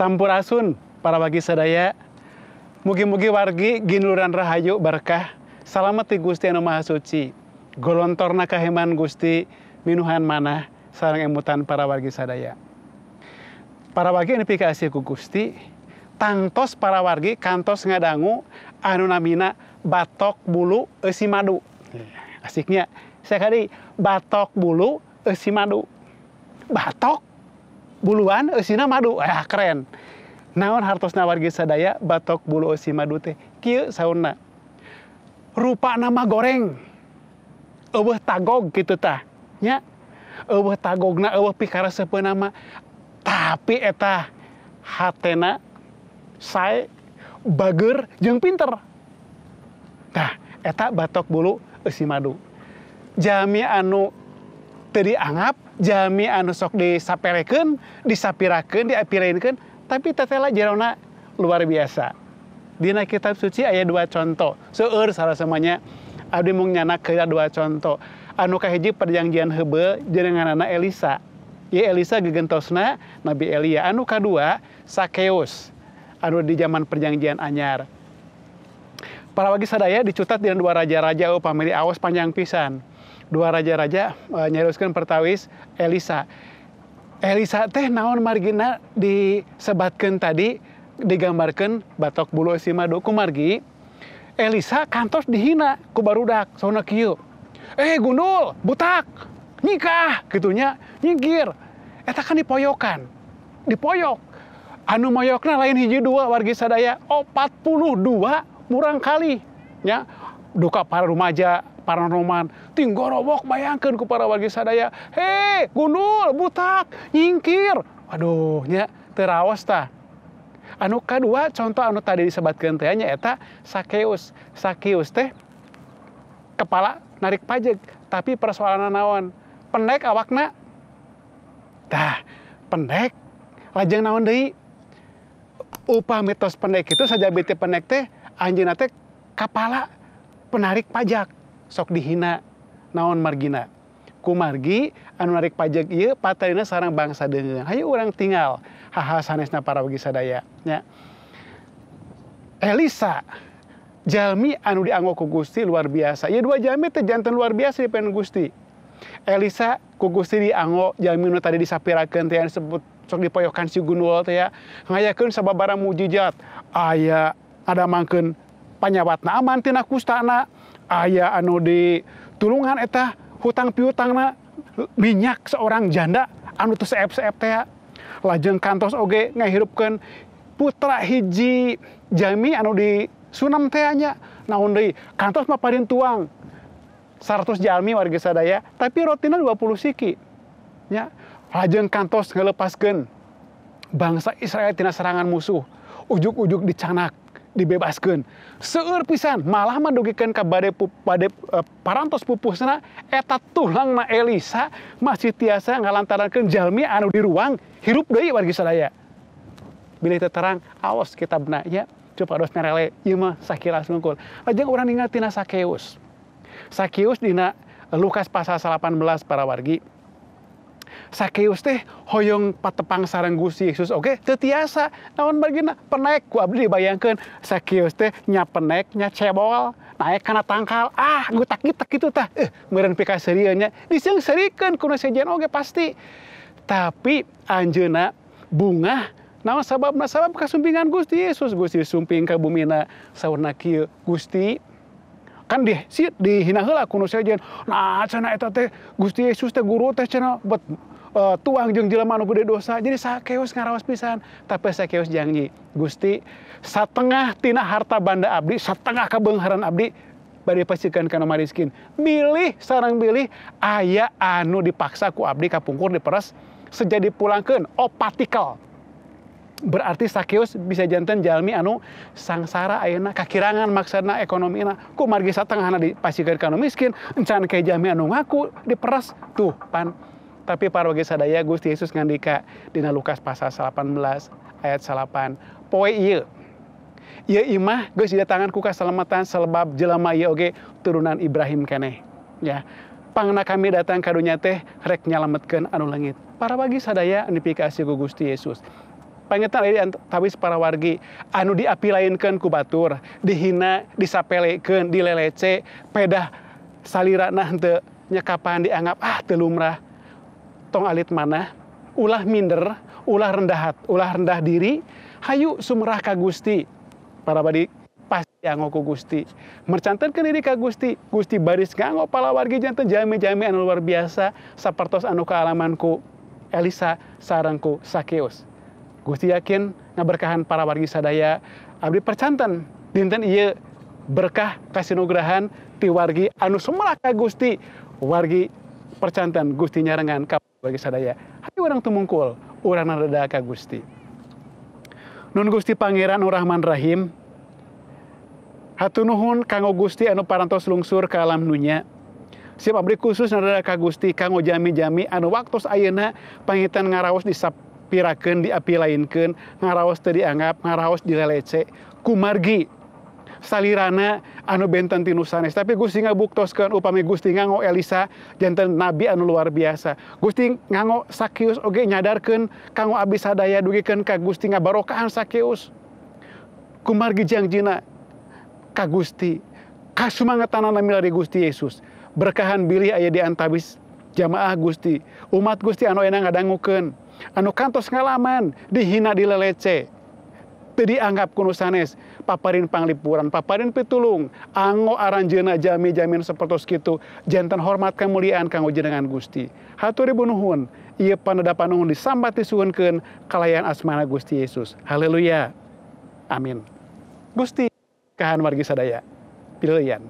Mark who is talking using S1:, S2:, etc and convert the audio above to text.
S1: Sampurasun para wagi sadaya. Mugi-mugi wargi ginluran rahayu berkah. Salamet ti Gusti anu Maha Suci. Golontorna kaheman Gusti minuhan manah sareng emutan para wargi sadaya. Para wargi anu pikasih ku Gusti, tangtos para wargi kantos ngadangu anu namina batok bulu eusi madu. Asiknya sekali batok bulu eusi madu. Batok buluan eusina madu. Keren. Naon hartosna wargi sadaya batok bulu eusi madu teh kieu sauna. Rupa nama goreng. Eueuh tagog kitu tah. Nya. Eueuh tagogna eueuh pikareseupeun nama. Tapi eta hatena sae bager jeung pinter. Tah, eta batok bulu eusi madu. Jami anu teu dianggap, jami anu sok disaperekeun, disapirakeun, diapirainkeun, tapi tetela jerona luar biasa. Dina kitab suci aya 2 contoh. Seueur sarasamanya abdi mung nyana ke 2 contoh. Anu kahiji perjanjian heubeul jenenganna Elisa. Ieu Elisa gegentosna Nabi Elia. Anu kadua Sakeus. Anu di zaman perjanjian anyar. Para wagi sadaya dicutat dina 2 raja-raja upami aos panjang pisan. 2 raja-raja nyaroskeun pertawis Elisa. Elisa teh naon margina disebatkeun tadi digambarkeun batok bulu eusi madu ku margi. Elisa kantos dihina ku barudak sauna kieu. Gundul, butak, nikah gitunya, nyingkir. Eta kan dipoyokan. Dipoyok. Anu moyokna lain hiji 2 wargi sadaya 42 murang kali. Ya, duka para rumaja paranorman tinggorobok bayangkeun ku para wargi sadaya. Gundul, butak, nyingkir. Waduh, nya teu raos tah. Anu kadua contoh anu tadi disebatkeun teh nya eta Sakeus. Sakeus teh kepala narik pajak, tapi persoalan naon? Pendek awakna. Tah, pendek. Lajeng naon deui? Upah mitos pendek itu saja bete pendek teh anjeunna teh kepala penarik pajak. Sok dihina naon margina. Ku margi anu narik pajak ieu patarina sareng bangsa deungeun. Hayu urang tinggal hal-hal sanesna para wagi sadaya nya. Elisa jalmi anu dianggo ku Gusti luar biasa. Ieu 2 jalmi teh janten luar biasa di pen Gusti. Elisa ku Gusti dianggo jalmi nu tadi disapirakeun teh disebut sok dipoyokan si Gundul teh ya. Ngayakeun sababaraha mujizat. Aya ngadamangkeun panyawatna aman tina kustana. Aya anu ditulungan eta hutang piutangna minyak seorang janda anu teu seep-seep teh ya. Lajeng kantos oge ngahirupkeun putra hiji jalmi anu di sunam teh nya. Naon deui? Kantos maparin tuang 100 jalmi warga sadaya, tapi rotina 20 siki. Nya. Lajeng kantos ngalepaskeun bangsa Israel tina serangan musuh. Ujug-ujug dicanak, dibebaskeun. Seueur pisan, malah mandugikeun ka bade parantos pupusna eta tulangna Elisa masih tiasa ngalantarankeun jalmi anu di ruang hirup deui wargi sadaya. Bilih teu terang, aos kitabna nya. Coba dos nerele ieu mah sakilas nungkul. Lajeng urang ningal tina Sakeus. Sakeus dina Lukas pasal 18 para wargi. Sakeus teh hoyong patepang sareng Gusti Yesus oge teu tiasa. Naon margina? Penek ku abdi dibayangkeun Sakeus teh nya penek, nya cebol, naek kana tangkal. Gutak-gitak kitu tah. Meureun pikaseureun nya diseung-seurikeun ku nu sejen oge pasti. Tapi anjeunna bungah naon sababna? Sabab kasumpingan Gusti Yesus. Gusti sumping ka bumina saurna kieu, Gusti kan dihina heula ku nu sejen. Nah, cenah eta teh Gusti Yesus teh guru teh cenah bet tuang jeung jelema anu gede dosa. Jadi Sakeus ngaraos pisan. Tapi Sakeus janji, Gusti, satengah tina harta banda abdi, satengah kabeungharan abdi bade pasikeun kana miskin. Bilih sareng bilih aya anu dipaksa ku abdi kapungkur diperes sejadi pulangkeun opatikel. Berarti Sakeus bisa janten jalmi anu sangsara ayeuna kakirangan maksudna ekonomina ku margi satengahna dipasikeun kana miskin encan ke jalmi anu ngaku diperes tuh pan. Tapi para wagi sadaya Gusti Yesus ngandika dina Lukas pasal 18 ayat 8 poe ieu imah geus didatangan ku kasalamatan salebab jelema ieu oge turunan Ibrahim keneh ya. Pangna kami datang ka dunya teh rek nyalametkeun anu leungit. Para wagi sadaya anu dipikasih ku Gusti Yesus. pangetan aya di antawis para wargi anu diapilainkeun ku batur, dihina, disapelekeun, dilelece, pedah salirana henteu nyakapan dianggap teu lumrah. Tong alit manah, ulah minder, ulah rendah diri, hayu sumerah ka Gusti. Para badi pasti anggo ku Gusti. Mercantenkeun diri ka Gusti, Gusti baris nganggo pala wargi janten jami-jami anu luar biasa sapertos anu kaalamanku Elisa sareng ku Sakeus. Gusti yakin ngaberkahan para wargi sadaya. Abdi percanten dinten ieu berkah kasinugrahan ti wargi anu sumerah ka Gusti. Wargi percanten Gusti nyarengan ka wargi sadaya. Hayu urang tumungkul, urang nareda ka Gusti. Nun Gusti Pangeran Rahman Rahim, hatur nuhun kanggo Gusti anu parantos lungsur ka alam dunya. Siap abdi khusus nareda ka Gusti kanggo jami-jami anu waktos ayeuna pangitan ngaraos disapirakeun, diapilainkeun, ngaraos teu dianggap, ngaraos dilelece, kumargi salirana anu benten tinu sanes. Tapi Gusti ngabuktoskeun upami Gusti nganggo Elisa janten nabi anu luar biasa. Gusti nganggo Sakeus oge nyadarkeun kanggo abdi sadaya dugikeun ka Gusti ngabarokahan Sakeus. Kumargi jangjina ka Gusti, kasumangetanana milari Gusti Yesus. Berkahan bilih aya di antawis jamaah Gusti, umat Gusti anu enak ngadangukeun, anu kantos ngalaman, dihina dilelece, teu dianggap kuno sanes, paparin panglipuran, paparin pitulung, anggo aranjeuna jami-jami sapertos kitu, janten hormat kamuliaan kanggo jenengan Gusti. Hatur ribu nuhun, ieu panadapan nuhun disambat disuhunkeun kalayan asmana Gusti Yesus. Haleluya. Amin. Gusti kahan wargi sadaya. Pilihan.